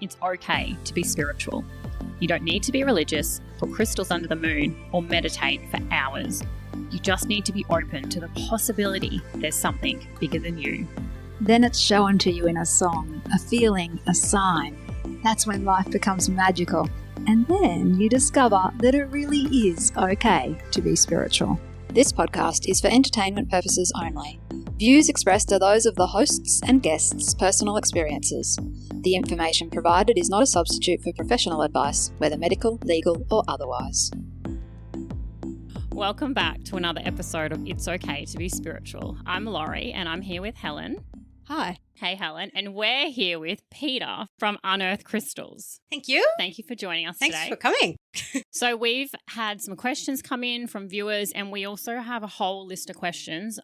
It's okay to be spiritual. You don't need to be religious, put crystals under the moon, or meditate for hours. You just need to be open to the possibility there's something bigger than you. Then it's shown to you in a song, a feeling, a sign. That's when life becomes magical. And then you discover that it really is okay to be spiritual. This podcast is for entertainment purposes only. Views expressed are those of the hosts and guests' personal experiences. The information provided is not a substitute for professional advice, whether medical, legal, or otherwise. Welcome back to another episode of It's Okay to be Spiritual. I'm Laurie and I'm here with Helen. Hi. Hey, Helen. And we're here with Peta from Unearthed Crystals. Thank you. Thank you for joining us Thanks today. for coming. So we've had some questions come in from viewers and we also have a whole list of questions.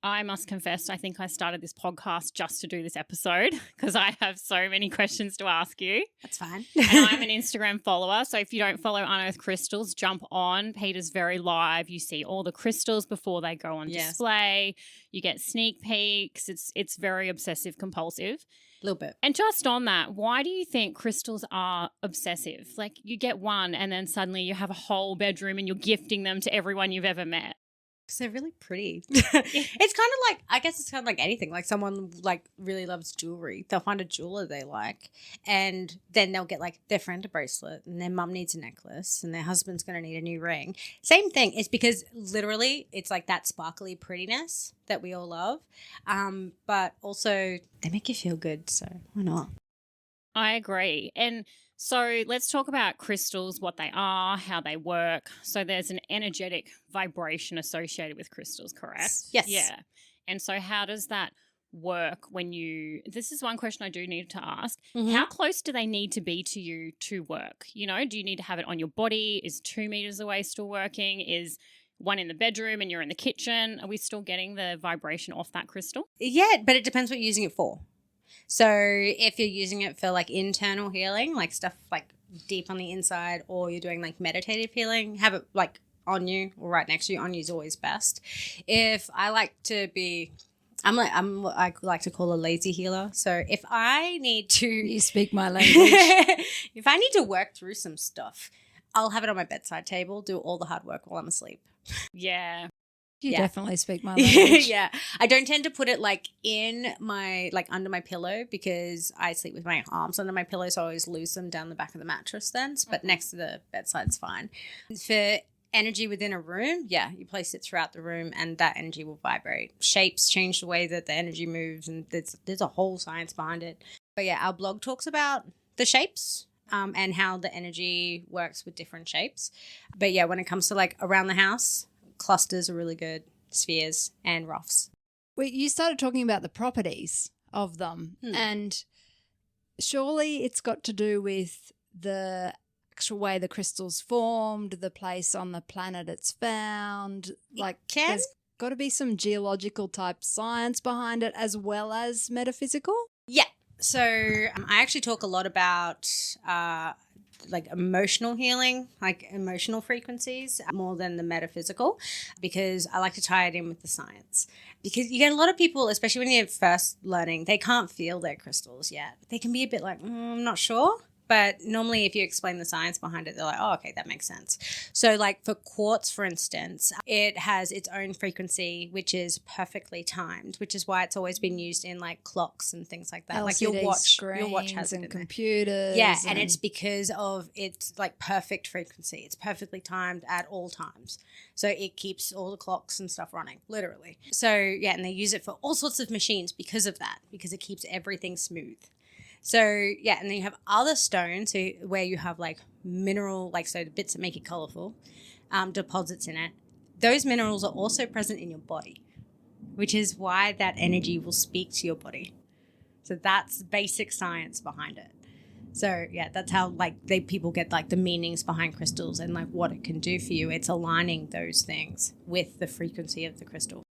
I must confess, I think I started this podcast just to do this episode because I have so many questions to ask you. That's fine. And I'm an Instagram follower, so if you don't follow Unearthed Crystals, jump on. Peter's very live. You see all the crystals before they go on display. You get sneak peeks. It's very obsessive compulsive. A little bit. And just on that, why do you think crystals are obsessive? Like you get one and then suddenly you have a whole bedroom and you're gifting them to everyone you've ever met. Because they're really pretty. It's kind of like, I guess it's kind of like anything. Like someone like really loves jewelry. They'll find a jeweler they like and then they'll get like their friend a bracelet and their mum needs a necklace and their husband's going to need a new ring. Same thing. It's because literally it's like that sparkly prettiness that we all love. But also they make you feel good. So why not? I agree. And so let's talk about crystals, what they are, how they work. So there's an energetic vibration associated with crystals, correct? Yes. Yeah. And so how does that work when this is one question I do need to ask. Mm-hmm. How close do they need to be to you to work? You know, do you need to have it on your body? Is 2 meters away still working? Is one in the bedroom and you're in the kitchen? Are we still getting the vibration off that crystal? Yeah, but it depends what you're using it for. So if you're using it for like internal healing, like stuff like deep on the inside, or you're doing like meditative healing, have it like on you or right next to you. On you is always best. If I like to be, I like to call a lazy healer. So if I need to, You speak my language. if I need to work through some stuff, I'll have it on my bedside table, do all the hard work while I'm asleep. Yeah. You definitely speak my language. Yeah. I don't tend to put it like in my, like under my pillow because I sleep with my arms under my pillow. So I always lose them down the back of the mattress then. But next to the bedside's fine. For energy within a room, you place it throughout the room and that energy will vibrate. Shapes change the way that the energy moves and there's a whole science behind it. But yeah, our blog talks about the shapes and how the energy works with different shapes. But yeah, when it comes to like around the house, clusters are really good, spheres and roughs. Well, you started talking about the properties of them and surely it's got to do with the actual way the crystal's formed, the place on the planet it's found. There's got to be some geological type science behind it as well as metaphysical? Yeah. So I actually talk a lot about like emotional healing, like emotional frequencies more than the metaphysical, because I like to tie it in with the science. Because you get a lot of people, especially when you're first learning, they can't feel their crystals yet. They can be a bit like, I'm not sure. But normally if you explain the science behind it, they're like, oh, okay, that makes sense. So like for quartz, for instance, it has its own frequency, which is perfectly timed, which is why it's always been used in like clocks and things like that. LCD like your watch has and it in computers. Yeah, and it's because of its like perfect frequency. It's perfectly timed at all times. So it keeps all the clocks and stuff running, literally. So yeah, and they use it for all sorts of machines because of that, because it keeps everything smooth. So, yeah, and then you have other stones where you have like mineral, like so the bits that make it colorful, deposits in it. Those minerals are also present in your body, which is why that energy will speak to your body. So that's basic science behind it. So, yeah, that's how like people get like the meanings behind crystals and like what it can do for you. It's aligning those things with the frequency of the crystal.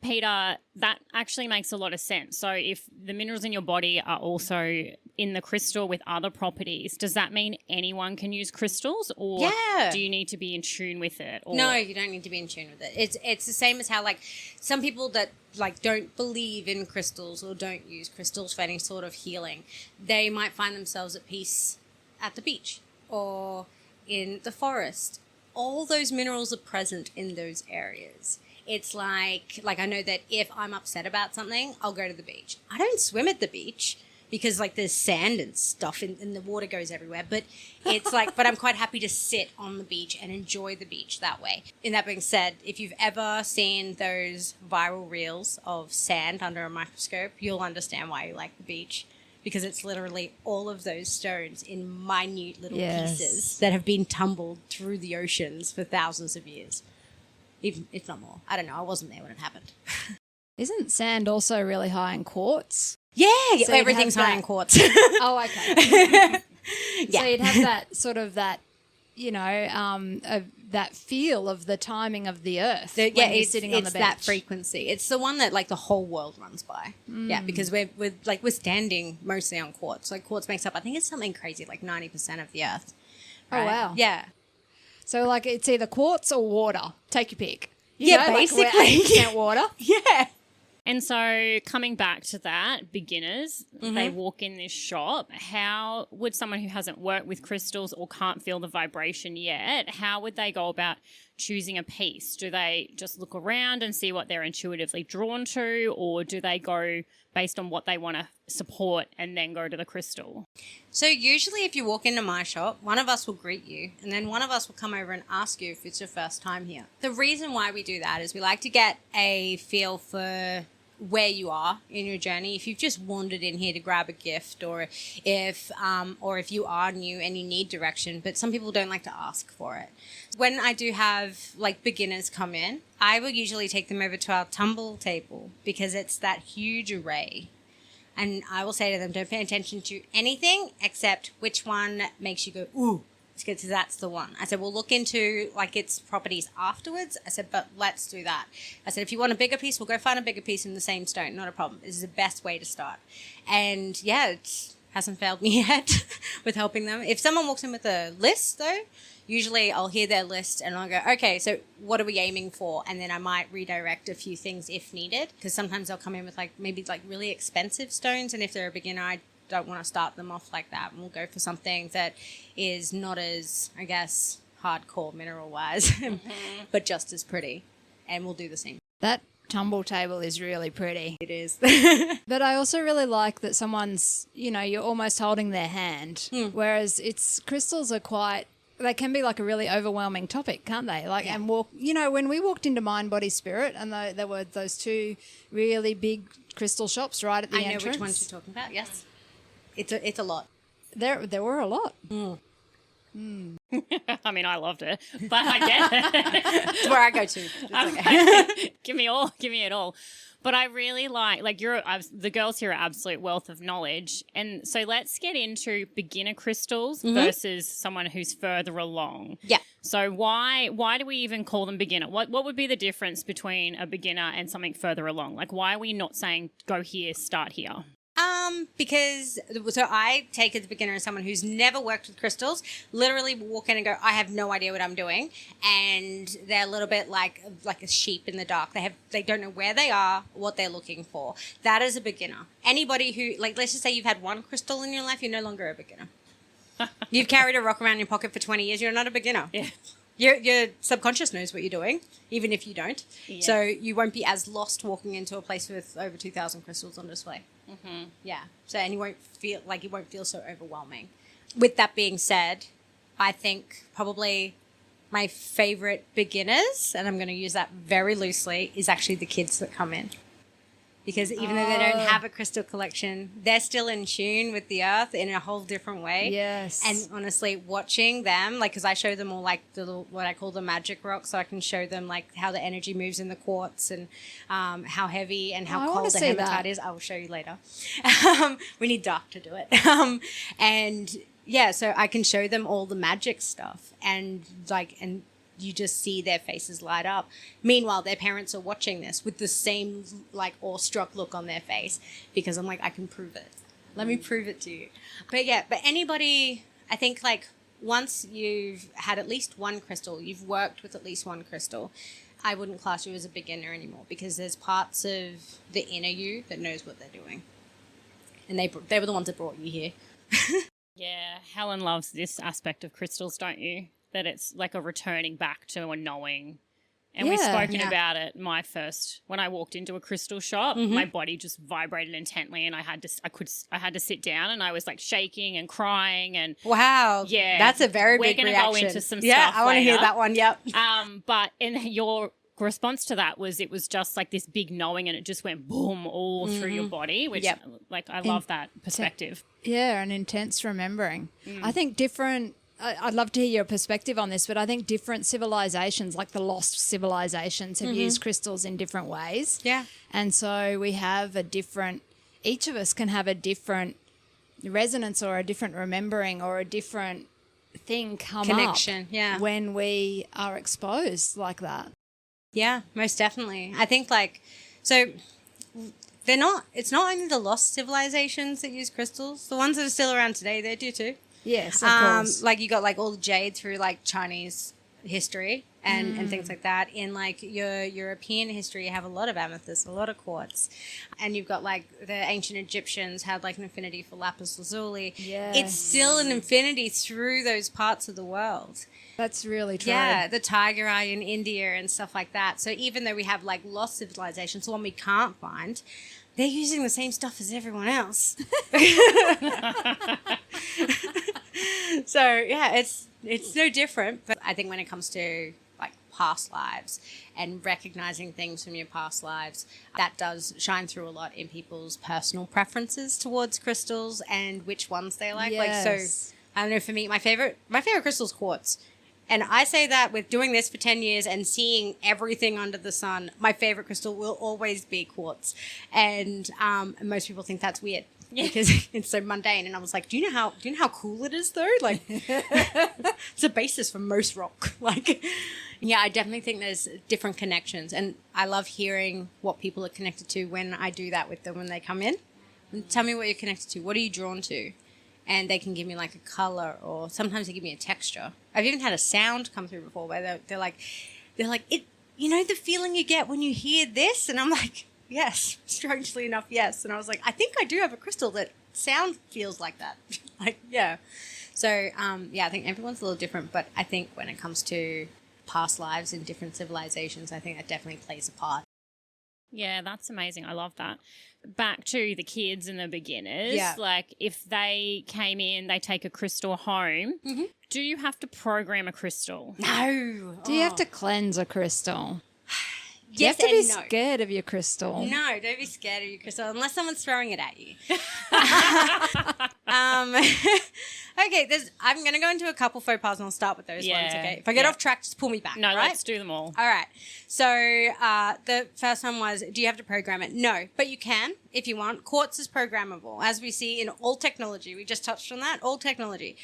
Peter, that actually makes a lot of sense. So if the minerals in your body are also in the crystal with other properties, does that mean anyone can use crystals, or do you need to be in tune with it? Or? No, you don't need to be in tune with it. It's the same as how like some people that like don't believe in crystals or don't use crystals for any sort of healing, they might find themselves at peace at the beach or in the forest. All those minerals are present in those areas. It's like I know that if I'm upset about something, I'll go to the beach. I don't swim at the beach because like there's sand and stuff and the water goes everywhere. But it's like, but I'm quite happy to sit on the beach and enjoy the beach that way. And that being said, if you've ever seen those viral reels of sand under a microscope, you'll understand why you like the beach. Because it's literally all of those stones in minute little pieces that have been tumbled through the oceans for thousands of years. Even if not more. I don't know. I wasn't there when it happened. Isn't sand also really high in quartz? Yeah. So everything's high in quartz. Oh, okay. Yeah. So you'd have that sort of that, you know, that feel of the timing of the earth when you're sitting on the beach. It's that frequency. It's the one that like the whole world runs by. Yeah, because we're standing mostly on quartz. Like quartz makes up, I think it's something crazy, like 90% of the earth. Right? Oh, wow. Yeah. So, like, it's either quartz or water. Take your pick. Basically. Like we're 80% water. Yeah. And so coming back to that, beginners, they walk in this shop. How would someone who hasn't worked with crystals or can't feel the vibration yet, how would they go about choosing a piece? Do they just look around and see what they're intuitively drawn to, or do they go based on what they want to support and then go to the crystal? So usually if you walk into my shop, one of us will greet you and then one of us will come over and ask you if it's your first time here. The reason why we do that is we like to get a feel for where you are in your journey. If you've just wandered in here to grab a gift, or if you are new and you need direction, but some people don't like to ask for it. When I do have like beginners come in, I will usually take them over to our tumble table because it's that huge array. And I will say to them, don't pay attention to anything except which one makes you go, ooh, because that's the one. I said, we'll look into like its properties afterwards. I said, but let's do that. I said, if you want a bigger piece, we'll go find a bigger piece in the same stone. Not a problem. This is the best way to start. And yeah, it hasn't failed me yet with helping them. If someone walks in with a list though, usually I'll hear their list and I'll go, okay, so what are we aiming for? And then I might redirect a few things if needed, because sometimes they'll come in with like maybe like really expensive stones. And if they're a beginner, I don't want to start them off like that. And we'll go for something that is not as, I guess, hardcore mineral-wise, but just as pretty. And we'll do the same. That tumble table is really pretty. It is. But I also really like that someone's, you know, you're almost holding their hand, whereas crystals are quite, they can be like a really overwhelming topic, can't they? Like, and you know, when we walked into Mind, Body, Spirit, and there were those two really big crystal shops right at the entrance. I know which ones you're talking about, yes. It's a lot. There were a lot. I mean, I loved it, but I get it. It's where I go to. Okay. Give me it all. But I really like the girls here are absolute wealth of knowledge. And so let's get into beginner crystals versus someone who's further along. Yeah. So why do we even call them beginner? What would be the difference between a beginner and something further along? Like, why are we not saying go here, start here? Because I take as a beginner as someone who's never worked with crystals, literally walk in and go, I have no idea what I'm doing. And they're a little bit like a sheep in the dark. They don't know where they are, what they're looking for. That is a beginner. Anybody who, like, let's just say you've had one crystal in your life, you're no longer a beginner. You've carried a rock around in your pocket for 20 years, you're not a beginner. Yeah. Your subconscious knows what you're doing, even if you don't. Yeah. So you won't be as lost walking into a place with over 2,000 crystals on display. Mm-hmm. Yeah. So, and you won't feel so overwhelming. With that being said, I think probably my favorite beginners, and I'm going to use that very loosely, is actually the kids that come in. Because even though they don't have a crystal collection, they're still in tune with the earth in a whole different way. Yes. And honestly, watching them, like, because I show them all, like, what I call the magic rocks, so I can show them, like, how the energy moves in the quartz and how heavy and how cold the hematite is. I will show you later. We need dark to do it. And, yeah, so I can show them all the magic stuff and you just see their faces light up. Meanwhile, their parents are watching this with the same like awestruck look on their face, because I'm like, I can prove it. Let me prove it to you. But anybody, I think like once you've had at least one crystal, you've worked with at least one crystal, I wouldn't class you as a beginner anymore, because there's parts of the inner you that knows what they're doing. And they were the ones that brought you here. Yeah, Helen loves this aspect of crystals, don't you? That it's like a returning back to a knowing. And we've spoken about it. When I walked into a crystal shop, my body just vibrated intently, and I had to sit down, and I was like shaking and crying and wow, yeah, that's a very big reaction. We're gonna go into some stuff. Yeah, I want to hear that one. Yep. But in your response to that it was just like this big knowing, and it just went boom all through your body, which like I love that perspective. Yeah, and intense remembering. I think I'd love to hear your perspective on this, but I think different civilizations, like the lost civilizations, have used crystals in different ways. Yeah. And so we have each of us can have a different resonance or a different remembering or a different thing connection up when we are exposed like that. Yeah, most definitely. I think it's not only the lost civilizations that use crystals, the ones that are still around today, they do too. Yes, of course. Like you got like all the jade through like Chinese history and things like that. In like your European history, you have a lot of amethyst, a lot of quartz. And you've got like the ancient Egyptians had like an affinity for lapis lazuli. Yes. It's still an infinity through those parts of the world. That's really true. Yeah, the tiger eye in India and stuff like that. So even though we have like lost civilizations, the one we can't find, they're using the same stuff as everyone else. So yeah, it's no different. But I think when it comes to like past lives and recognizing things from your past lives, that does shine through a lot in people's personal preferences towards crystals and which ones they like. Yes. Like, so I don't know, for me, my favorite crystal is quartz. And I say that with doing this for 10 years and seeing everything under the sun, my favorite crystal will always be quartz. And most people think that's weird because it's so mundane. And I was like, do you know how cool it is though? Like, it's a basis for most rock. Like, yeah, I definitely think there's different connections. And I love hearing what people are connected to when I do that with them when they come in. And tell me what you're connected to. What are you drawn to? And they can give me like a color, or sometimes they give me a texture. I've even had a sound come through before where they're like it. You know the feeling you get when you hear this, and I'm like, yes, strangely enough, yes. And I was like, I think I do have a crystal that sound feels like that. Like, yeah. So I think everyone's a little different, but I think when it comes to past lives in different civilizations, I think that definitely plays a part. Yeah, that's amazing. I love that. Back to the kids and the beginners, Yeah. like if they came in, they take a crystal home, do you have to program a crystal? No. Do you have to cleanse a crystal? Do Yes you have to and be no. scared of your crystal? No, don't be scared of your crystal unless someone's throwing it at you. Okay, I'm going to go into a couple faux pas and I'll start with those ones, okay? If I get off track, just pull me back, No, right? let's do them all. All right. So the first one was, do you have to program it? No, but you can if you want. Quartz is programmable, as we see in all technology. We just touched on that, all technology.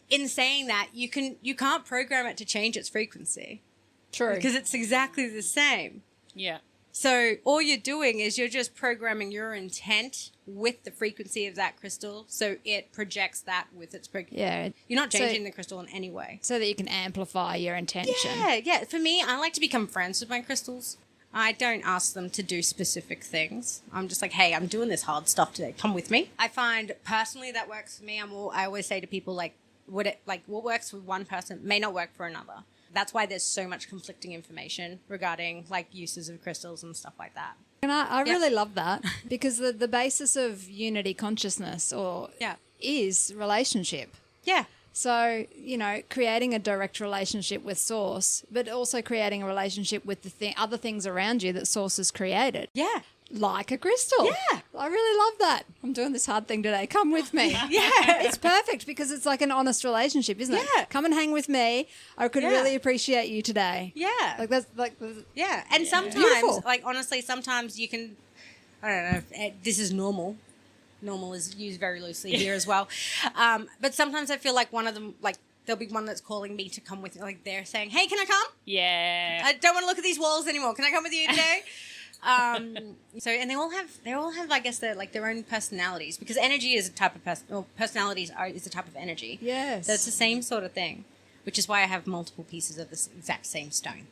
In saying that, you can't program it to change its frequency. True. Because it's exactly the same. Yeah. So all you're doing is you're just programming your intent with the frequency of that crystal, so it projects that with its frequency. Yeah. You're not changing the crystal in any way. So that you can amplify your intention. Yeah. For me, I like to become friends with my crystals. I don't ask them to do specific things. I'm just like, hey, I'm doing this hard stuff today. Come with me. I find personally that works for me. I always say to people like, what works for one person may not work for another. That's why there's so much conflicting information regarding like uses of crystals and stuff like that. And I really love that because the basis of unity consciousness is relationship. Yeah. So, creating a direct relationship with Source, but also creating a relationship with the other things around you that Source has created. Yeah. Like a crystal. Yeah. I really love that. I'm doing this hard thing today. Come with me. Yeah. It's perfect because it's like an honest relationship, isn't it? Yeah. Come and hang with me. I could really appreciate you today. Yeah. Like that's like yeah. And sometimes, Beautiful. like honestly, sometimes you can, I don't know, this is normal. Normal is used very loosely here as well. But sometimes I feel like one of them, like there'll be one that's calling me to come with, like they're saying, hey, can I come? Yeah. I don't want to look at these walls anymore. Can I come with you today? So, and they all have, I guess, their own personalities, because energy is a type of personalities is a type of energy. Yes. So it's the same sort of thing, which is why I have multiple pieces of this exact same stone.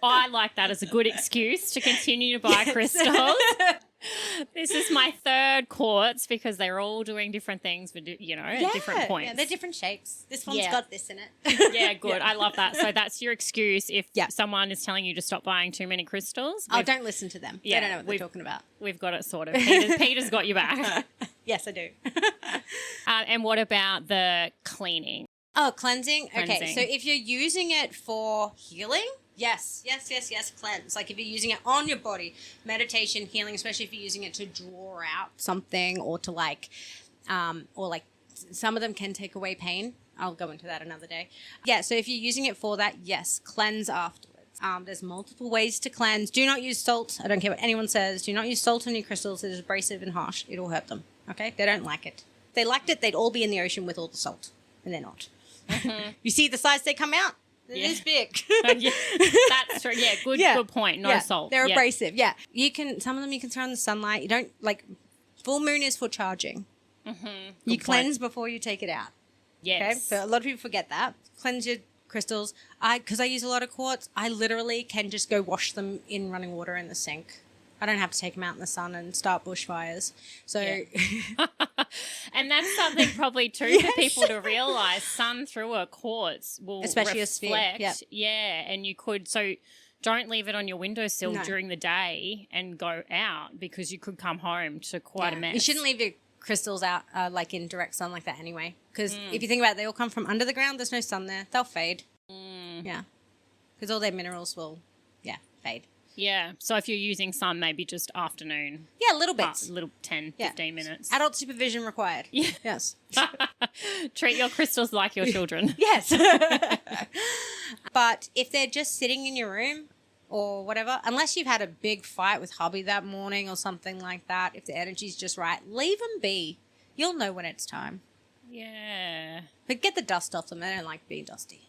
I like that as a good excuse to continue to buy crystals. This is my third quartz because they're all doing different things for, at different points. Yeah, they're different shapes. This one's Yeah. got this in it. Yeah, good. Yeah. I love that. So that's your excuse if Yeah. someone is telling you to stop buying too many crystals. Oh, don't listen to them. Yeah, They don't know what they're talking about. We've got it sorted. Peter's got your back. Yes, I do. And what about the cleaning? Oh, cleansing? Okay, Cleansing. so if you're using it for healing, yes, cleanse. Like if you're using it on your body, meditation, healing, especially if you're using it to draw out something or to some of them can take away pain. I'll go into that another day. Yeah, so if you're using it for that, yes, cleanse afterwards. There's multiple ways to cleanse. Do not use salt. I don't care what anyone says. Do not use salt on your crystals. It is abrasive and harsh. It'll hurt them, okay? They don't like it. If they liked it, they'd all be in the ocean with all the salt, and they're not. You see the size they come out? It is big. Yeah, that's true. Yeah, good point. No salt. They're Yeah. abrasive. Yeah. Some of them you can throw in the sunlight. You don't full moon is for charging. Mm-hmm. You cleanse before you take it out. Yes. Okay. So a lot of people forget that. Cleanse your crystals. Because I use a lot of quartz, I literally can just go wash them in running water in the sink. I don't have to take them out in the sun and start bushfires. So, and that's something probably too for people to realise. Sun through a quartz will Especially a reflect. sphere, yep. Yeah, and you could don't leave it on your windowsill during the day and go out because you could come home to quite a mess. You shouldn't leave your crystals out in direct sun like that anyway. Because if you think about it, they all come from under the ground. There's no sun there. They'll fade. Yeah. Because all their minerals will, fade. Yeah, so if you're using sun, maybe just afternoon. Yeah, little bits. Little 10, 15 minutes. Adult supervision required. Yeah. Yes. Treat your crystals like your children. Yes. But if they're just sitting in your room or whatever, unless you've had a big fight with hubby that morning or something like that, if the energy's just right, leave them be. You'll know when it's time. Yeah. But get the dust off them. They don't like being dusty.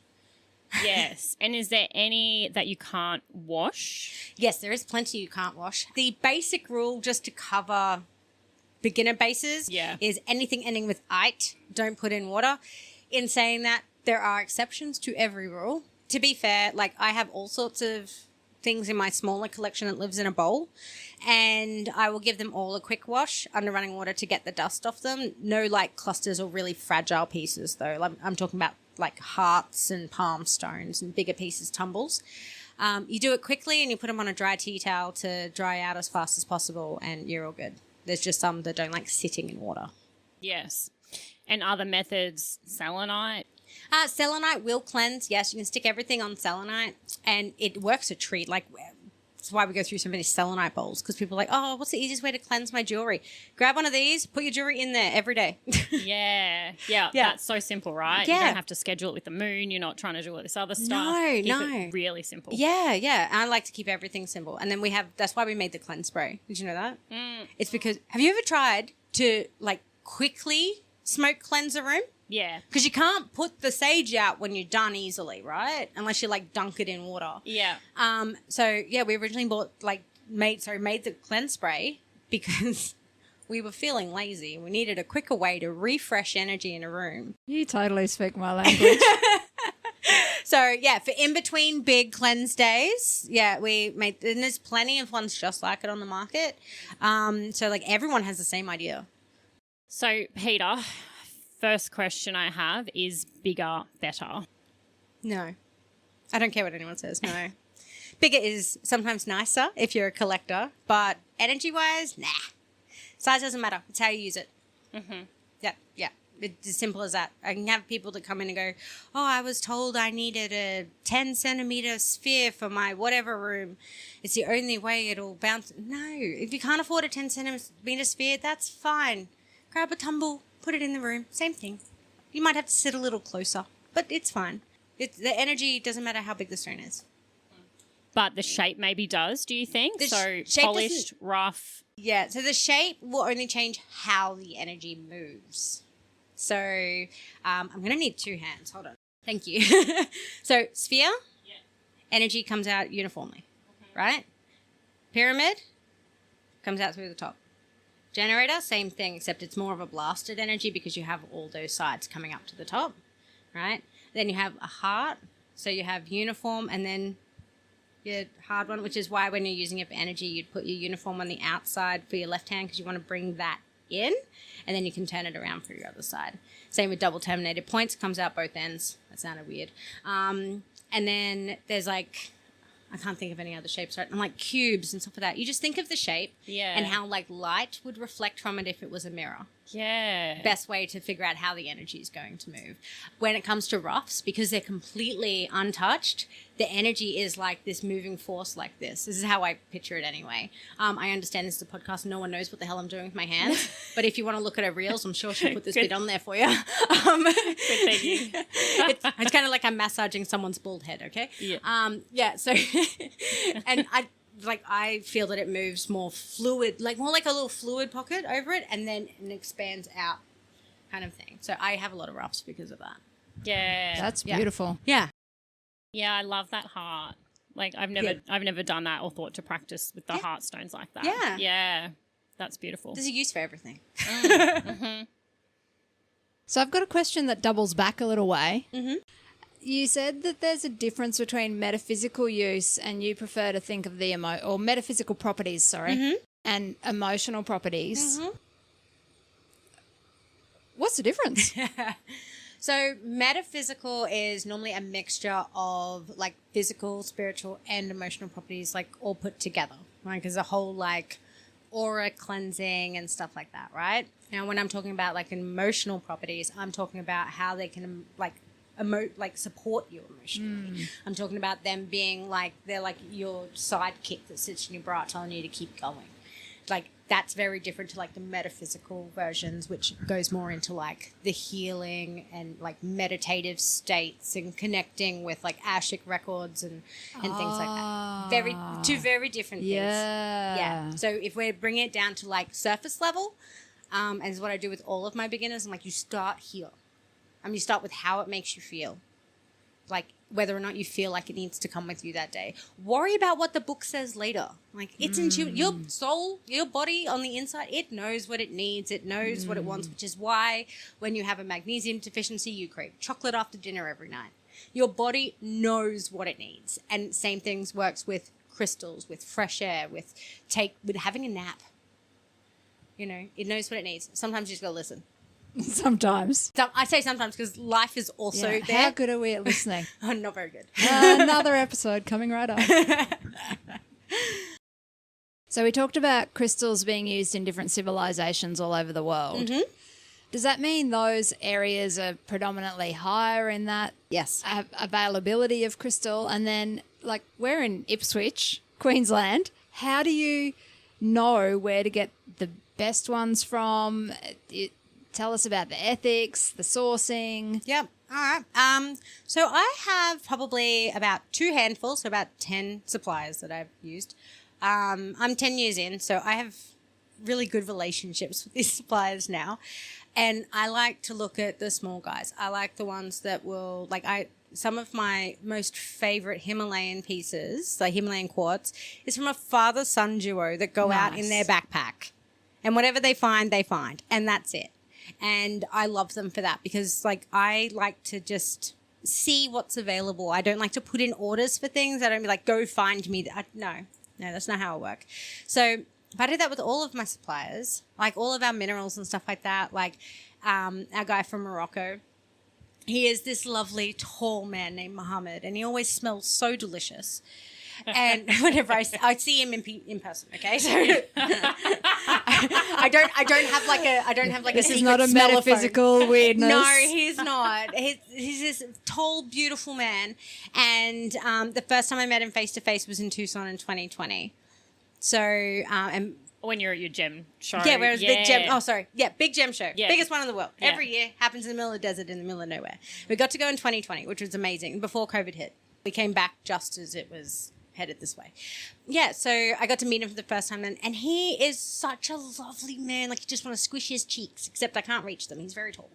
Yes. And is there any that you can't wash? Yes, there is plenty you can't wash. The basic rule, just to cover beginner bases, is anything ending with "ite" don't put in water. In saying that, there are exceptions to every rule. To be fair, like I have all sorts of things in my smaller collection that lives in a bowl, and I will give them all a quick wash under running water to get the dust off them. No like clusters or really fragile pieces though. I'm talking about like hearts and palm stones and bigger pieces, tumbles. You do it quickly and you put them on a dry tea towel to dry out as fast as possible and you're all good. There's just some that don't like sitting in water. Yes. And other methods, selenite? Selenite will cleanse. Yes, you can stick everything on selenite and it works a treat. Like that's why we go through so many selenite bowls, because people are like, oh, what's the easiest way to cleanse my jewelry? Grab one of these, put your jewelry in there every day. Yeah. That's so simple, right? Yeah. You don't have to schedule it with the moon. You're not trying to do all this other stuff. No. Keep it really simple. Yeah. And I like to keep everything simple. And then that's why we made the cleanse spray. Did you know that? It's because, have you ever tried to like quickly smoke cleanse a room? Yeah. Because you can't put the sage out when you're done easily, right? Unless you like dunk it in water. Yeah. So yeah, we originally made the cleanse spray because we were feeling lazy. We needed a quicker way to refresh energy in a room. You totally speak my language. So yeah, for in between big cleanse days, we made, and there's plenty of ones just like it on the market. So like everyone has the same idea. So Peter, first question I have is bigger, better? No. I don't care what anyone says, no. Bigger is sometimes nicer if you're a collector, but energy-wise, nah. Size doesn't matter. It's how you use it. Mm-hmm. Yeah. It's as simple as that. I can have people that come in and go, oh, I was told I needed a 10-centimeter sphere for my whatever room. It's the only way it'll bounce. No. If you can't afford a 10-centimeter sphere, that's fine. Grab a tumble, put it in the room. Same thing. You might have to sit a little closer, but it's fine. The energy doesn't matter how big the stone is. But the shape maybe does, do you think? So shape polished, rough. Yeah, so the shape will only change how the energy moves. So I'm going to need 2 hands. Hold on. Thank you. So sphere, energy comes out uniformly, right? Pyramid comes out through the top. Generator, same thing, except it's more of a blasted energy because you have all those sides coming up to the top, right? Then you have a heart. So you have uniform and then your hard one, which is why when you're using it for energy, you'd put your uniform on the outside for your left hand because you want to bring that in, and then you can turn it around for your other side. Same with double terminated points, comes out both ends. That sounded weird. And then there's like, I can't think of any other shapes, right? And like cubes and stuff like that. You just think of the shape and how like light would reflect from it if it was a mirror. Yeah. Best way to figure out how the energy is going to move. When it comes to roughs, because they're completely untouched, the energy is like this moving force like this. This is how I picture it anyway. I understand this is a podcast and no one knows what the hell I'm doing with my hands. But if you want to look at her reels, I'm sure she'll put this bit on there for you. Good thinking. It's kind of like I'm massaging someone's bald head, okay? Yeah. So, and I feel that it moves more fluid, like more like a little fluid pocket over it, and then it expands out, kind of thing. So I have a lot of roughs because of that. Yeah. That's beautiful. Yeah. Yeah, I love that heart. Like I've never done that or thought to practice with the heart stones like that. Yeah. Yeah. That's beautiful. There's a use for everything. Mm-hmm. So I've got a question that doubles back a little way. Mm-hmm. You said that there's a difference between metaphysical use and you prefer to think of the metaphysical properties, and emotional properties. Mm-hmm. What's the difference? So metaphysical is normally a mixture of like physical, spiritual, and emotional properties, like all put together. Like there's a whole like aura cleansing and stuff like that, right? Now, when I'm talking about like emotional properties, I'm talking about how they can support you emotionally. I'm talking about them being like they're like your sidekick that sits in your bra telling you to keep going. Like that's very different to like the metaphysical versions, which goes more into like the healing and like meditative states and connecting with like Ashic records and things like that. Two very different things. Yeah. So if we're bringing it down to like surface level, and is what I do with all of my beginners, I'm like, you start here. You start with how it makes you feel. Like whether or not you feel like it needs to come with you that day. Worry about what the book says later. Like it's your soul, your body on the inside, it knows what it needs. It knows what it wants, which is why when you have a magnesium deficiency, you crave chocolate after dinner every night. Your body knows what it needs. And same things works with crystals, with fresh air, with having a nap. You know, it knows what it needs. Sometimes you just got to listen. Sometimes. I say sometimes because life is also there. How good are we at listening? Oh, not very good. Another episode coming right up. So we talked about crystals being used in different civilizations all over the world. Mm-hmm. Does that mean those areas are predominantly higher in that availability of crystal? And then, like, we're in Ipswich, Queensland. How do you know where to get the best ones from? Tell us about the ethics, the sourcing. Yep. All right. So I have probably about 2 handfuls, so about 10 suppliers that I've used. I'm 10 years in, so I have really good relationships with these suppliers now. And I like to look at the small guys. I like the ones that will, some of my most favorite Himalayan pieces, like Himalayan quartz, is from a father-son duo that go out in their backpack. And whatever they find, and that's it. And I love them for that because, I like to just see what's available. I don't like to put in orders for things. I don't be like, go find me. No, that's not how I work. So if I do that with all of my suppliers, like all of our minerals and stuff like that, our guy from Morocco, he is this lovely, tall man named Mohammed, and he always smells so delicious. And whenever I see him in person, okay, so I don't have this a is not a metaphysical weirdness. No, he's not. He's this tall, beautiful man, and the first time I met him face to face was in Tucson in 2020. So and. When you're at your gem show. Yeah, whereas big gem show. Yeah. Biggest one in the world. Yeah. Every year, happens in the middle of the desert in the middle of nowhere. We got to go in 2020, which was amazing, before COVID hit. We came back just as it was headed this way. Yeah, so I got to meet him for the first time, and he is such a lovely man. Like, you just want to squish his cheeks, except I can't reach them. He's very tall.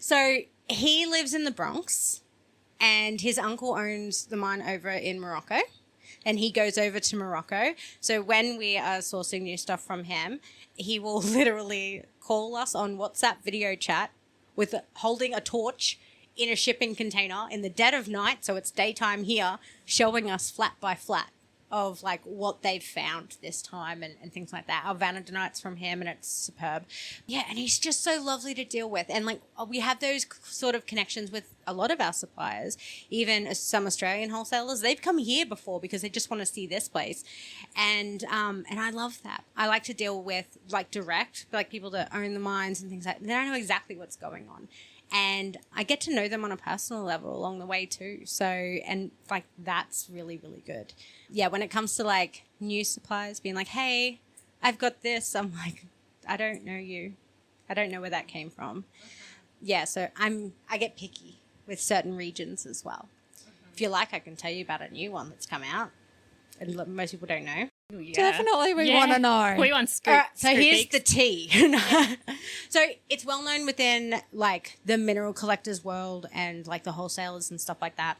So he lives in the Bronx, and his uncle owns the mine over in Morocco, and he goes over to Morocco. So when we are sourcing new stuff from him, he will literally call us on WhatsApp video chat with holding a torch in a shipping container in the dead of night, so it's daytime here, showing us flat by flat of like what they've found this time and things like that. Our vanadinite's from him, and it's superb. Yeah, and he's just so lovely to deal with. And like, we have those sort of connections with a lot of our suppliers, even some Australian wholesalers. They've come here before because they just want to see this place. And I love that. I like to deal with like direct, like people that own the mines and things like that. They don't know exactly what's going on. And I get to know them on a personal level along the way too. So, and like, that's really, really good. Yeah, when it comes to like new suppliers being like, hey, I've got this. I'm like, I don't know you. I don't know where that came from. Yeah, so I get picky with certain regions as well. If you like, I can tell you about a new one that's come out and most people don't know. Yeah. Definitely we want to know. We want scoop. So here's the tea. So it's well known within like the mineral collectors world and like the wholesalers and stuff like that.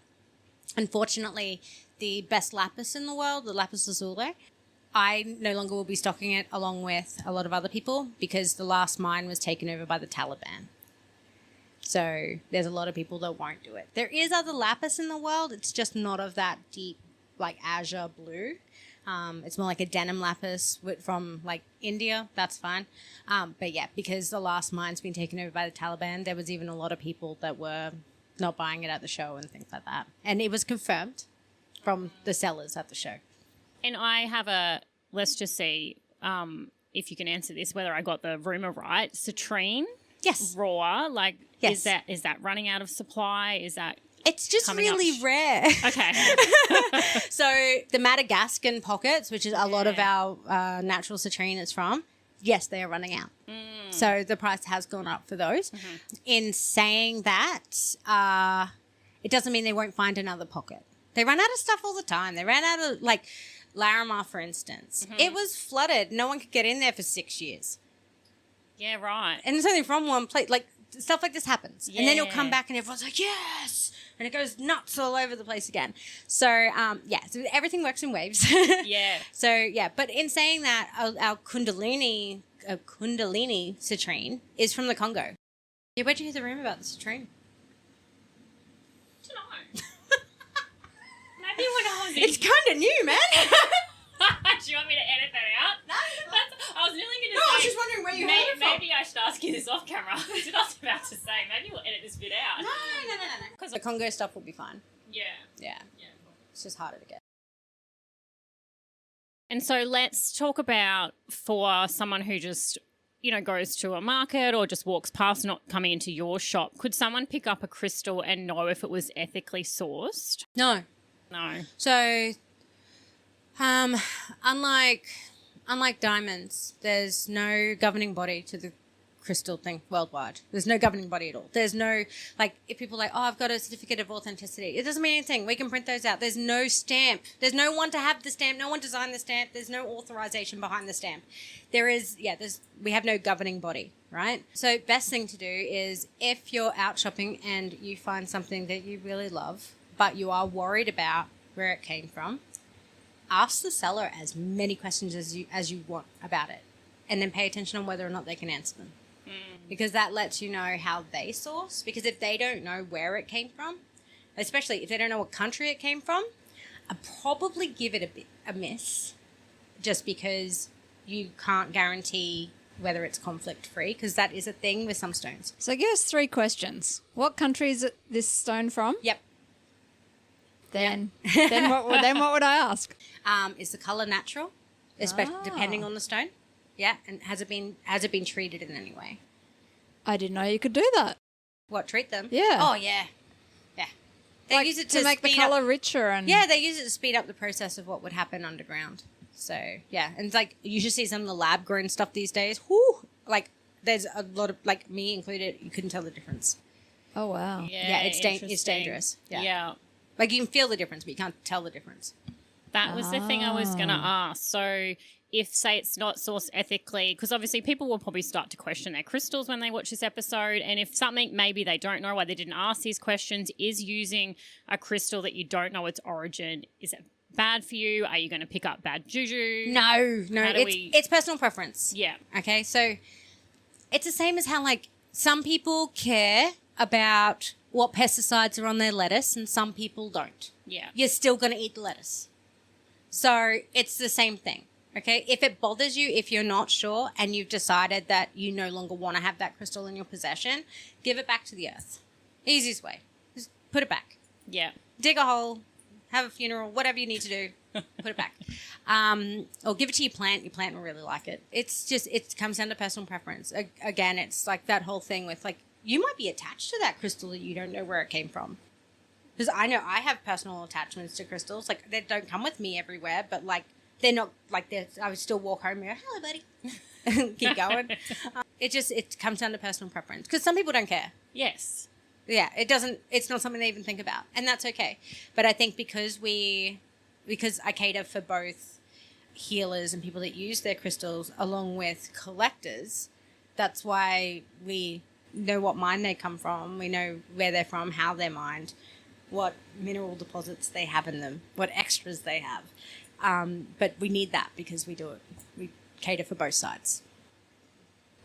Unfortunately, the best lapis in the world, the lapis lazuli, I no longer will be stocking it along with a lot of other people because the last mine was taken over by the Taliban. So there's a lot of people that won't do it. There is other lapis in the world. It's just not of that deep like azure blue. It's more like a denim lapis from like India. That's fine. But yeah, because the last mine's been taken over by the Taliban, there was even a lot of people that were not buying it at the show and things like that. And it was confirmed from the sellers at the show. And I have let's just see if you can answer this, whether I got the rumor right. Citrine. Yes. Raw. Like, yes. Is that running out of supply? Is that... It's just really rare. Okay. So the Madagascan pockets, which is a lot of our natural citrine is from, yes, they are running out. So the price has gone up for those. In saying that, it doesn't mean they won't find another pocket. They run out of stuff all the time. They ran out of, like, Larimar, for instance. It was flooded. No one could get in there for 6 years. Yeah, right. And it's only from one place. Like, stuff like this happens. Yeah. And then it'll come back and everyone's like, yes! And it goes nuts all over the place again. So, so everything works in waves. Yeah. So, yeah. But in saying that, our Kundalini citrine is from the Congo. Yeah, where'd you hear the rumor about the citrine? I don't know. Maybe when I was in... It's kind of new, man. Do you want me to edit that out? No. I was nearly going to say... No, I was just wondering where you heard it from. Maybe I should ask you this off camera. That's what I was about to say. Maybe we'll edit this bit out. No. Because the Congo stuff will be fine. Yeah. Yeah. It's just harder to get. And so let's talk about for someone who just, goes to a market or just walks past, not coming into your shop, could someone pick up a crystal and know if it was ethically sourced? No. So, unlike diamonds, there's no governing body to the crystal thing worldwide. There's no governing body at all. There's no, like, if people are like, oh, I've got a certificate of authenticity. It doesn't mean anything. We can print those out. There's no stamp. There's no one to have the stamp. No one designed the stamp. There's no authorization behind the stamp. We have no governing body, right? So best thing to do is if you're out shopping and you find something that you really love, but you are worried about where it came from, ask the seller as many questions as you want about it, and then pay attention on whether or not they can answer them. Because that lets you know how they source. Because if they don't know where it came from, especially if they don't know what country it came from, I'd probably give it a miss, just because you can't guarantee whether it's conflict free, because that is a thing with some stones. So give us 3 questions. What country is this stone from? Yep. Then what would I ask? Is the color natural, depending on the stone? Yeah, and has it been treated in any way? I didn't know you could do that. What, treat them? Yeah. Oh yeah. They use it to make the color richer and they use it to speed up the process of what would happen underground. So yeah, and it's like you should see some of the lab grown stuff these days. Whoo! Like there's a lot of, like me included, you couldn't tell the difference. Oh wow. Yeah, it's dangerous. Yeah. Like, you can feel the difference, but you can't tell the difference. That was the thing I was going to ask. So if, say, it's not sourced ethically, because obviously people will probably start to question their crystals when they watch this episode, and if something maybe they don't know why they didn't ask these questions, is using a crystal that you don't know its origin, is it bad for you? Are you going to pick up bad juju? No, it's personal preference. Yeah. Okay, so it's the same as how, like, some people care about what pesticides are on their lettuce and some people don't. Yeah. You're still going to eat the lettuce. So it's the same thing, okay? If it bothers you, if you're not sure and you've decided that you no longer want to have that crystal in your possession, give it back to the earth. Easiest way. Just put it back. Yeah. Dig a hole, have a funeral, whatever you need to do, put it back. Or give it to your plant. Your plant will really like it. It's just, it comes down to personal preference. Again, it's like that whole thing with, like, you might be attached to that crystal that you don't know where it came from. Because I know I have personal attachments to crystals. Like, they don't come with me everywhere, but, like, they're not, like, I would still walk home and go, hello, buddy. Keep going. It comes down to personal preference. Because some people don't care. Yes. Yeah, it's not something they even think about. And that's okay. But I think because I cater for both healers and people that use their crystals along with collectors, that's why we know what mine they come from. We know where they're from, how they're mined, what mineral deposits they have in them, what extras they have. But we need that because we do it. We cater for both sides.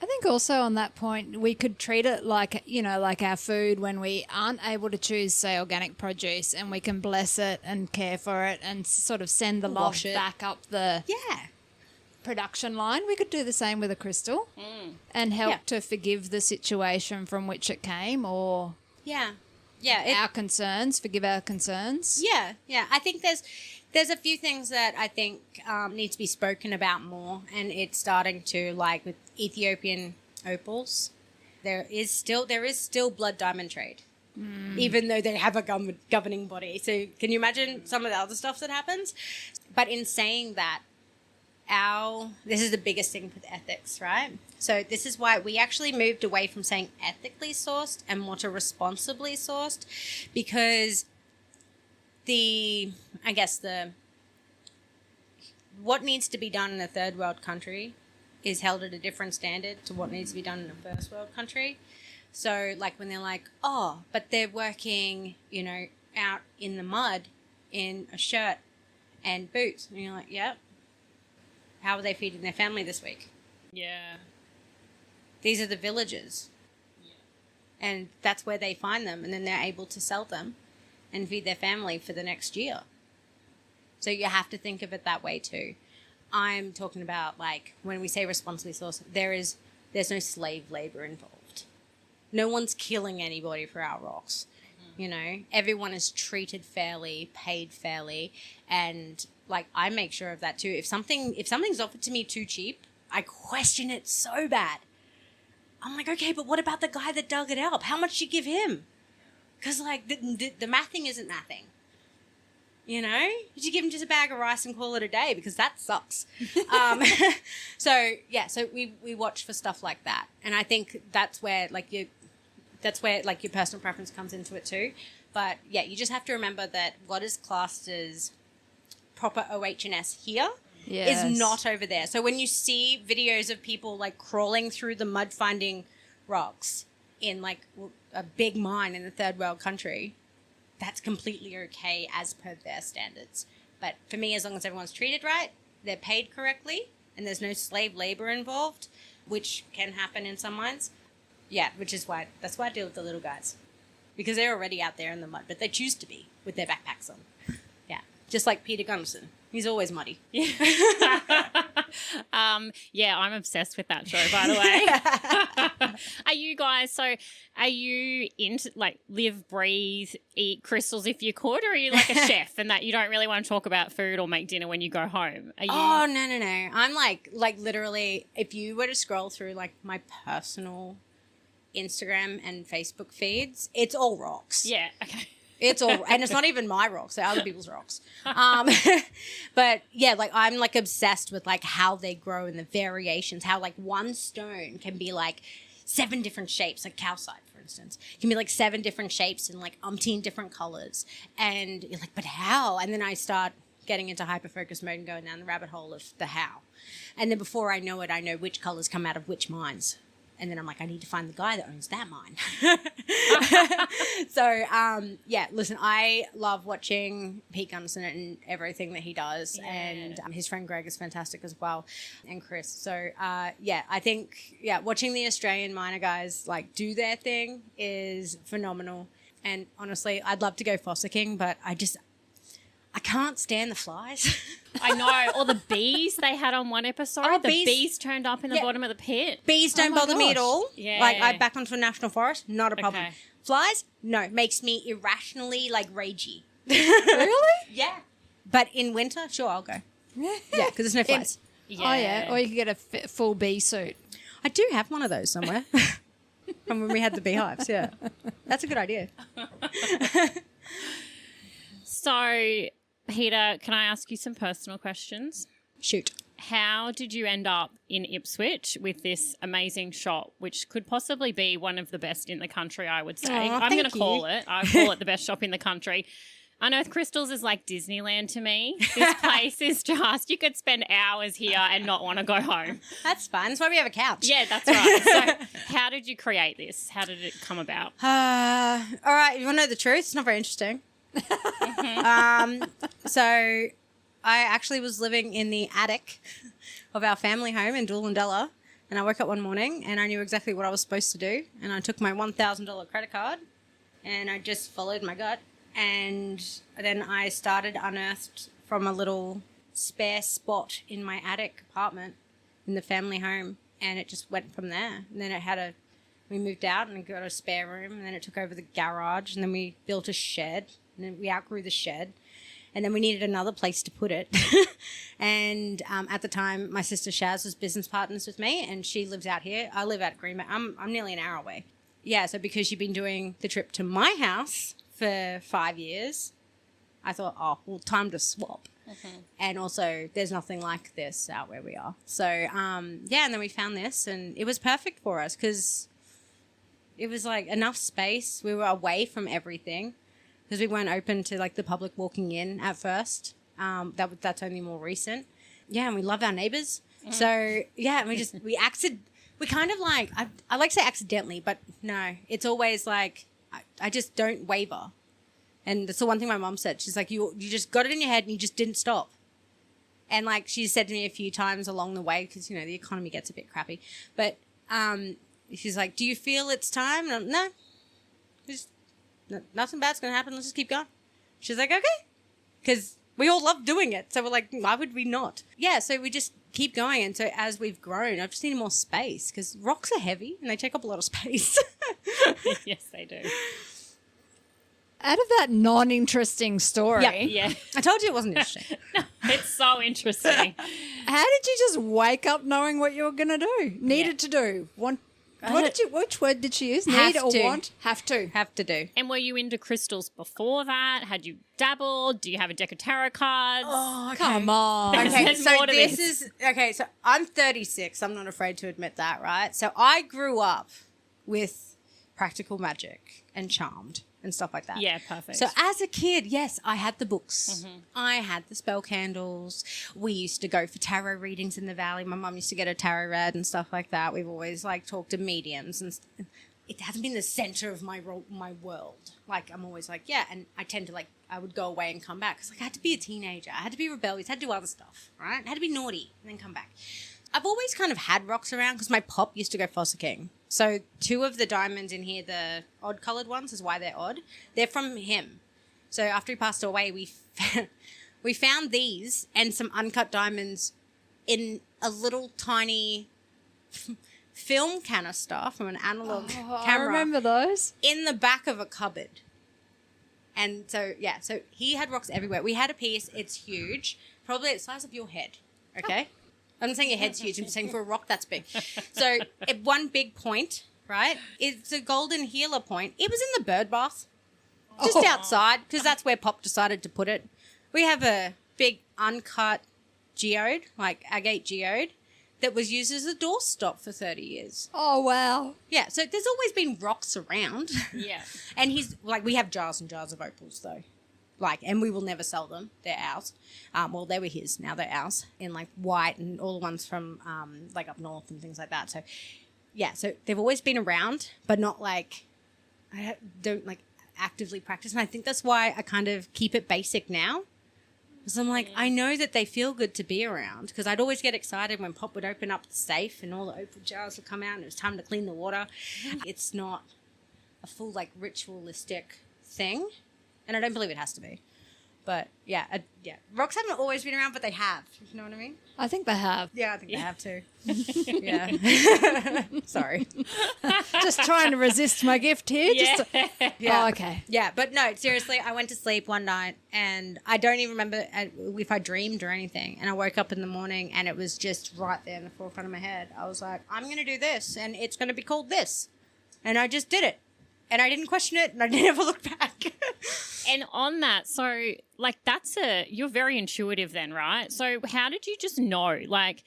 I think also on that point, we could treat it like, you know, like our food when we aren't able to choose, say, organic produce, and we can bless it and care for it and sort of send the love back up the production line. We could do the same with a crystal and help to forgive the situation from which it came, or our concerns, forgive our concerns. Yeah. I think there's a few things that I think need to be spoken about more, and it's starting to, like with Ethiopian opals, there is still blood diamond trade, even though they have a governing body. So can you imagine some of the other stuff that happens? But in saying that, this is the biggest thing with ethics, right? So this is why we actually moved away from saying ethically sourced and more to responsibly sourced, because what needs to be done in a third world country is held at a different standard to what needs to be done in a first world country. So, like, when they're like, oh, but they're working, you know, out in the mud in a shirt and boots. And you're like, yep. How are they feeding their family this week? Yeah. These are the villagers. Yeah. And that's where they find them, and then they're able to sell them and feed their family for the next year. So you have to think of it that way too. I'm talking about, like, when we say responsibly sourced, there's no slave labor involved. No one's killing anybody for our rocks. Mm-hmm. You know, everyone is treated fairly, paid fairly, and, like, I make sure of that too. If something's offered to me too cheap, I question it so bad. I'm like, okay, but what about the guy that dug it up? How much did you give him? Because, like, the mathing isn't mathing. You know? Did you give him just a bag of rice and call it a day? Because that sucks. So we watch for stuff like that. And I think that's where your personal preference comes into it too. But, yeah, you just have to remember that what is classed as proper OH&S here is not over there. So when you see videos of people, like, crawling through the mud finding rocks in, like, a big mine in a third world country, that's completely okay as per their standards. But for me, as long as everyone's treated right, they're paid correctly, and there's no slave labor involved, which can happen in some mines. Yeah, that's why I deal with the little guys, because they're already out there in the mud, but they choose to be with their backpacks on. Yeah, just like Peter Gunnison. He's always muddy. Yeah. I'm obsessed with that show, by the way. Are you into, like, live, breathe, eat crystals if you could, or are you like a chef and that you don't really want to talk about food or make dinner when you go home? Oh, no. I'm like literally, if you were to scroll through, like, my personal Instagram and Facebook feeds, it's all rocks. Yeah, okay. It's all, and it's not even my rocks, they're other people's rocks. But yeah, like, I'm, like, obsessed with, like, how they grow and the variations, how, like, one stone can be, like, 7 different shapes, like calcite, for instance. It can be like 7 different shapes in like umpteen different colors. And you're like, but how? And then I start getting into hyperfocus mode and going down the rabbit hole of the how. And then before I know it, I know which colors come out of which mines. And then I'm like, I need to find the guy that owns that mine. So, yeah, listen, I love watching Pete Gunnison and everything that he does. Yeah. And his friend Greg is fantastic as well. And Chris. So, yeah, I think, watching the Australian miner guys, like, do their thing is phenomenal. And honestly, I'd love to go fossicking, but I can't stand the flies. I know. Or the bees they had on one episode. Oh, the bees turned up in the bottom of the pit. Bees don't bother me at all. Yeah. Like, I back onto a national forest, not a problem. Okay. Flies? No. Makes me irrationally, like, ragey. Really? Yeah. But in winter, sure, I'll go. Yeah, because there's no flies. Yeah. Oh, yeah. Or you could get a full bee suit. I do have one of those somewhere. From when we had the beehives, yeah. That's a good idea. So, Peter, can I ask you some personal questions? Shoot. How did you end up in Ipswich with this amazing shop, which could possibly be one of the best in the country, I would say? I'm going to call it. I call it the best shop in the country. Unearthed Crystals is like Disneyland to me. This place is just, you could spend hours here and not want to go home. That's fine. That's why we have a couch. Yeah, that's right. So how did you create this? How did it come about? All right, you want to know the truth? It's not very interesting. So I actually was living in the attic of our family home in Doolandella, and I woke up one morning and I knew exactly what I was supposed to do, and I took my $1,000 credit card and I just followed my gut, and then I started Unearthed from a little spare spot in my attic apartment in the family home, and it just went from there. And then we moved out and got a spare room, and then it took over the garage, and then we built a shed. And then we outgrew the shed, and then we needed another place to put it. And at the time, my sister Shaz was business partners with me, and she lives out here. I live out at Greenbank. I'm nearly an hour away. Yeah, so because she'd been doing the trip to my house for 5 years, I thought, oh, well, time to swap. Mm-hmm. And also, there's nothing like this out where we are. So, and then we found this, and it was perfect for us because it was like enough space. We were away from everything, because we weren't open to like the public walking in at first. That's only more recent. Yeah, and we love our neighbours. So yeah, we kind of like, I like to say accidentally, but no, it's always like I just don't waver. And that's the one thing my mom said. She's like, you just got it in your head and you just didn't stop. And like she said to me a few times along the way, because you know the economy gets a bit crappy, but she's like, do you feel it's time? And I'm, no, just. Nothing bad's going to happen. Let's just keep going. She's like, okay. Because we all love doing it. So we're like, why would we not? Yeah, so we just keep going. And so as we've grown, I've just needed more space because rocks are heavy and they take up a lot of space. Yes, they do. Out of that non-interesting story. Yeah. I told you it wasn't interesting. No, it's so interesting. How did you just wake up knowing what you were going to do? Needed to do. Which word did she use? Have Need or to. want? Have to. Have to do. And were you into crystals before that? Had you dabbled? Do you have a deck of tarot cards? Oh, okay. Come on. There's Okay, so more to this this. is... Okay, so I'm 36. I'm not afraid to admit that, right? So I grew up with practical magic and charmed and stuff like that. Yeah, perfect. So as a kid, yes, I had the books. Mm-hmm. I had the spell candles. We used to go for tarot readings in the valley. My mum used to get a tarot read and stuff like that. We've always like talked to mediums, and it hasn't been the center of my world. Like I'm always like, yeah, and I tend to like I would go away and come back because like I had to be a teenager. I had to be rebellious. I had to do other stuff, right? I had to be naughty and then come back. I've always kind of had rocks around because my pop used to go fossicking. So 2 of the diamonds in here, the odd coloured ones, is why they're odd. They're from him. So after he passed away, we found these and some uncut diamonds in a little tiny film canister from an analog camera. I remember those. In the back of a cupboard. And so, yeah, so he had rocks everywhere. We had a piece, it's huge, probably the size of your head, okay? I'm not saying your head's huge. I'm saying for a rock that's big. So at one big point, right, it's a golden healer point. It was in the bird bath, just outside, because that's where Pop decided to put it. We have a big uncut geode, like agate geode, that was used as a doorstop for 30 years. Oh, wow. Yeah, so there's always been rocks around. Yeah. And he's like, we have jars and jars of opals though. Like, and we will never sell them. They're ours. Well, they were his. Now they're ours. In like white and all the ones from like up north and things like that. So, yeah. So they've always been around, but not like I don't like actively practice. And I think that's why I kind of keep it basic now. Because I'm like, I know that they feel good to be around. Because I'd always get excited when Pop would open up the safe and all the opal jars would come out and it was time to clean the water. It's not a full like ritualistic thing. And I don't believe it has to be. But, yeah. Rocks haven't always been around, but they have. You know what I mean? I think they have. Yeah, I think they have too. Yeah. Sorry. Just trying to resist my gift here. Yeah. Oh, okay. Yeah, but no, seriously, I went to sleep one night and I don't even remember if I dreamed or anything. And I woke up in the morning and it was just right there in the forefront of my head. I was like, I'm going to do this and it's going to be called this. And I just did it. And I didn't question it and I never looked back. And on that, so like you're very intuitive then, right? So how did you just know? Like,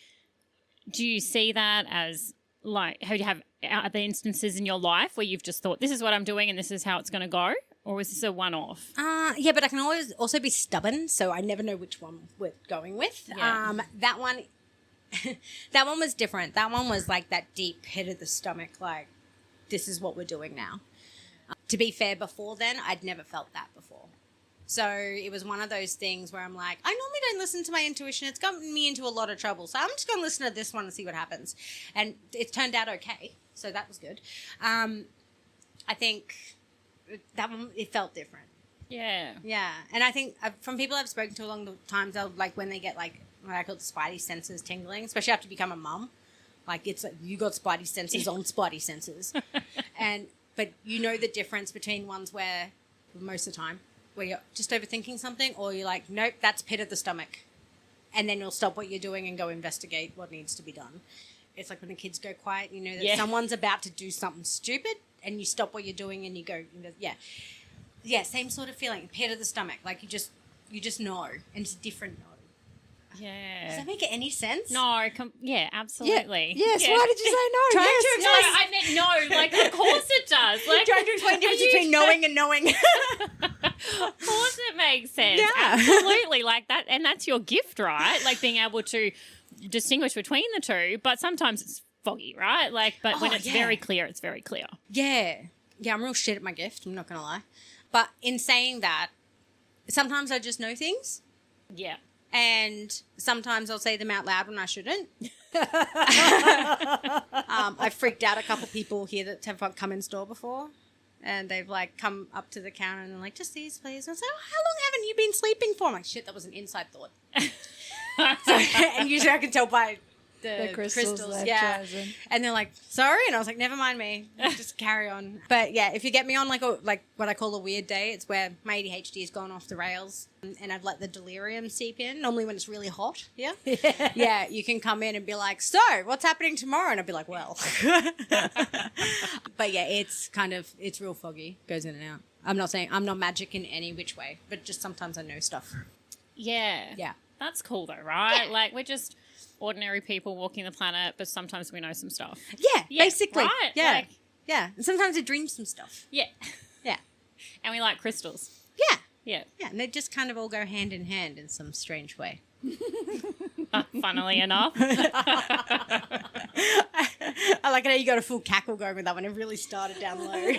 do you see that as like, how do you have other instances in your life where you've just thought, this is what I'm doing and this is how it's going to go? Or was this a one-off? Yeah, but I can always also be stubborn, so I never know which one we're going with. Yeah. That one was different. That one was like that deep pit of the stomach, like, this is what we're doing now. To be fair, before then, I'd never felt that before. So it was one of those things where I'm like, I normally don't listen to my intuition. It's gotten me into a lot of trouble. So I'm just going to listen to this one and see what happens. And it turned out okay. So that was good. I think that one, it felt different. Yeah. Yeah. And I think from people I've spoken to along the times, they'll like when they get like what I call the spidey senses tingling, especially after you become a mum. Like it's like you got spidey senses on spidey senses. But you know the difference between ones where, most of the time, where you're just overthinking something or you're like, nope, that's pit of the stomach. And then you'll stop what you're doing and go investigate what needs to be done. It's like when the kids go quiet, you know that someone's about to do something stupid and you stop what you're doing and you go, yeah, same sort of feeling, pit of the stomach. Like you just know, and it's a different know. Yeah. Does that make any sense? No, yeah, absolutely. Yeah. Yes, Yeah. why did you say no? Trying Yes. to No, explain. I meant no. Like, of course it does. Like, Trying to explain the difference between knowing and knowing. Of course it makes sense. Yeah. Absolutely. Like that. And that's your gift, right? Like being able to distinguish between the two. But sometimes it's foggy, right? Like, but when it's very clear, it's very clear. Yeah. Yeah, I'm real shit at my gift. I'm not going to lie. But in saying that, sometimes I just know things. Yeah. And sometimes I'll say them out loud when I shouldn't. I've freaked out a couple people here that have come in store before. And they've like come up to the counter and they're like, just these, please. And I say, oh, how long haven't you been sleeping for? I'm like, shit, that was an inside thought. And usually I can tell by the crystals they've chosen. And they're like, sorry? And I was like, never mind me. Just carry on. But yeah, if you get me on like what I call a weird day, it's where my ADHD has gone off the rails and I've let the delirium seep in. Normally when it's really hot, yeah, you can come in and be like, so what's happening tomorrow? And I'd be like, well. But yeah, it's real foggy, goes in and out. I'm not saying I'm not magic in any which way, but just sometimes I know stuff. Yeah. Yeah. That's cool though, right? Yeah. Like we're just ordinary people walking the planet, but sometimes we know some stuff. Yeah, basically. Right? Yeah. Like, yeah. And sometimes I dream some stuff. yeah. Yeah. And we like crystals. Yeah. Yeah. Yeah. And they just kind of all go hand in hand in some strange way. Funnily enough. I like how you got a full cackle going with that one. It really started down low.